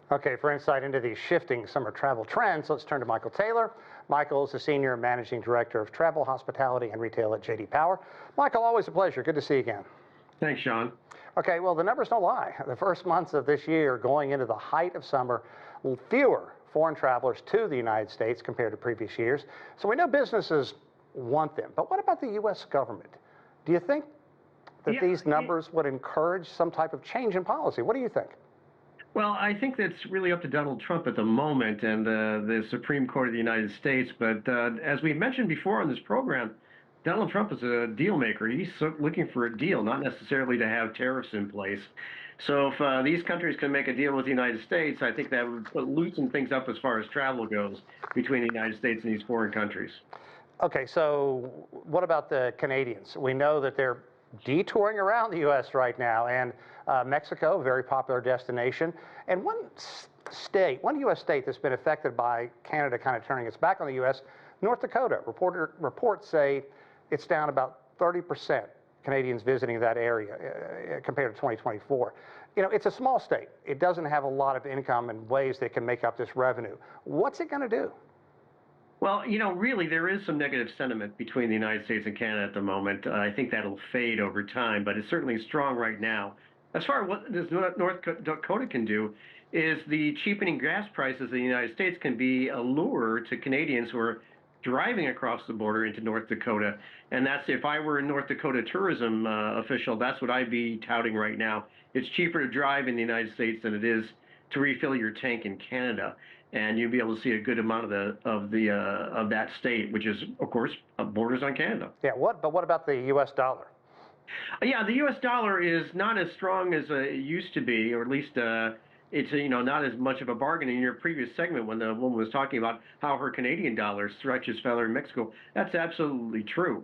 Okay, for insight into these shifting summer travel trends, let's turn to Michael Taylor. Michael is the Senior Managing Director of Travel, Hospitality, and Retail at J.D. Power. Michael, always a pleasure. Good to see you again. Thanks, Sean. Okay, well, the numbers don't lie. The first months of this year, going into the height of summer, fewer foreign travelers to the United States compared to previous years. So we know businesses want them. But what about the U.S. government? Do you think that these numbers would encourage some type of change in policy? What do you think? Well, I think that's really up to Donald Trump at the moment and the Supreme Court of the United States. But as we mentioned before on this program, Donald Trump is a deal maker. He's looking for a deal, not necessarily to have tariffs in place. So if these countries can make a deal with the United States, I think that would loosen things up as far as travel goes between the United States and these foreign countries. Okay, so what about the Canadians? We know that they're detouring around the U.S. right now, and Mexico, a very popular destination. And one U.S. state that's been affected by Canada kind of turning its back on the U.S., North Dakota. Reports say it's down about 30%, Canadians visiting that area compared to 2024. You know, it's a small state. It doesn't have a lot of income and ways that can make up this revenue. What's it going to do? Well, you know, really, there is some negative sentiment between the United States and Canada at the moment. I think that'll fade over time, but it's certainly strong right now. As far as what this North Dakota can do is the cheapening gas prices in the United States can be a lure to Canadians who are driving across the border into North Dakota. And that's, if I were a North Dakota tourism official, that's what I'd be touting right now. It's cheaper to drive in the United States than it is to refill your tank in Canada. And you'll be able to see a good amount of that state, which is, of course, borders on Canada. Yeah. But what about the U.S. dollar? Yeah, the U.S. dollar is not as strong as it used to be, or at least it's not as much of a bargain. In your previous segment, when the woman was talking about how her Canadian dollar stretches further in Mexico, that's absolutely true,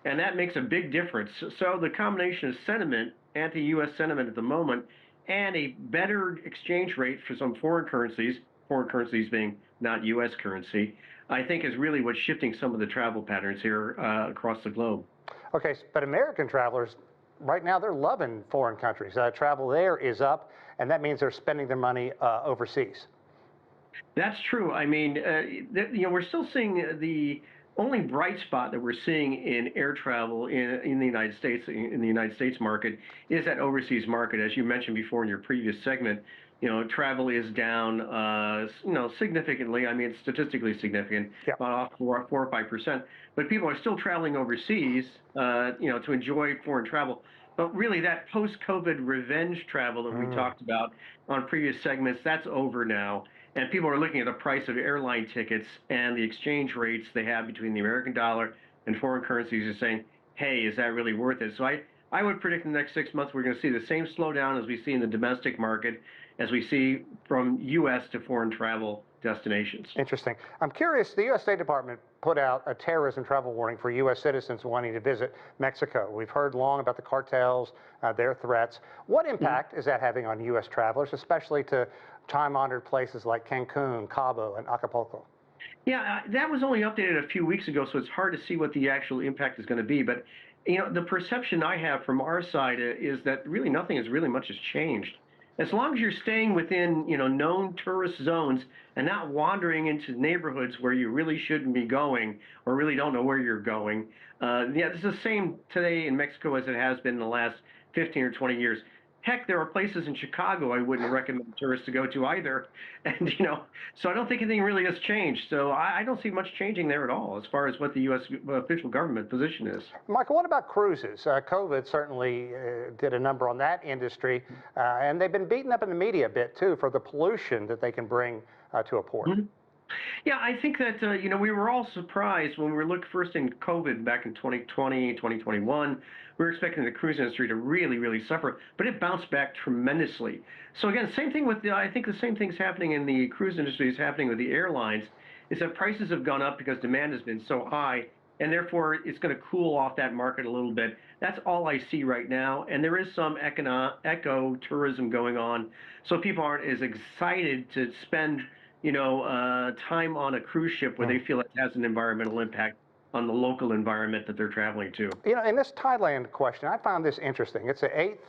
and that makes a big difference. So the combination of sentiment, anti-U.S. sentiment at the moment, and a better exchange rate for some foreign currencies being not U.S. currency, I think is really what's shifting some of the travel patterns here across the globe. Okay, but American travelers, right now, they're loving foreign countries. Travel there is up, and that means they're spending their money overseas. That's true. I mean, we're still seeing the only bright spot that we're seeing in air travel in the United States, in the United States market, is that overseas market. As you mentioned before in your previous segment, travel is down, significantly. I mean, it's statistically significant, about 4 or 5%. But people are still traveling overseas, to enjoy foreign travel. But really, that post-COVID revenge travel that we talked about on previous segments, that's over now. And people are looking at the price of airline tickets and the exchange rates they have between the American dollar and foreign currencies and saying, hey, is that really worth it? So I would predict in the next 6 months we're going to see the same slowdown as we see in the domestic market, as we see from U.S. to foreign travel destinations. Interesting. I'm curious, the U.S. State Department put out a terrorism travel warning for U.S. citizens wanting to visit Mexico. We've heard long about the cartels, their threats. What impact is that having on U.S. travelers, especially to time-honored places like Cancun, Cabo, and Acapulco? Yeah, that was only updated a few weeks ago, so it's hard to see what the actual impact is going to be. But the perception I have from our side is that really nothing has really much has changed. As long as you're staying within, known tourist zones and not wandering into neighborhoods where you really shouldn't be going or really don't know where you're going. It's the same today in Mexico as it has been in the last 15 or 20 years. Heck, there are places in Chicago I wouldn't recommend tourists to go to either. And, so I don't think anything really has changed. So I don't see much changing there at all as far as what the U.S. official government position is. Michael, what about cruises? COVID certainly did a number on that industry. And they've been beaten up in the media a bit, too, for the pollution that they can bring to a port. Yeah, I think that, we were all surprised when we were looking first in COVID back in 2020, 2021. We were expecting the cruise industry to really, really suffer, but it bounced back tremendously. So again, same thing with I think the same thing's happening in the cruise industry is happening with the airlines, is that prices have gone up because demand has been so high, and therefore it's going to cool off that market a little bit. That's all I see right now, and there is some eco-tourism going on, so people aren't as excited to spend time on a cruise ship where they feel it has an environmental impact on the local environment that they're traveling to. In this Thailand question, I found this interesting. It's the 8th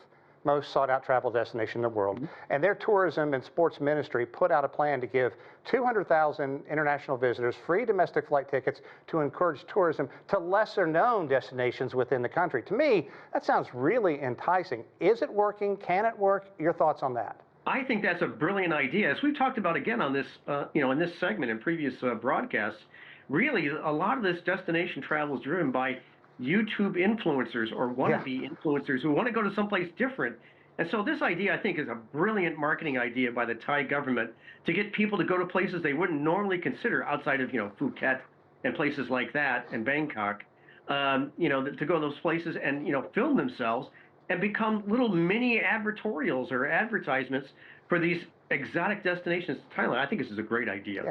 most sought out travel destination in the world. And their tourism and sports ministry put out a plan to give 200,000 international visitors free domestic flight tickets to encourage tourism to lesser known destinations within the country. To me, that sounds really enticing. Is it working? Can it work? Your thoughts on that? I think that's a brilliant idea. As we've talked about again on this, in this segment and previous broadcasts, really a lot of this destination travel is driven by YouTube influencers or wannabe influencers who want to go to someplace different. And so this idea, I think, is a brilliant marketing idea by the Thai government to get people to go to places they wouldn't normally consider outside of, Phuket and places like that and Bangkok, to go to those places and, film themselves and become little mini advertorials or advertisements for these exotic destinations to Thailand. I think this is a great idea.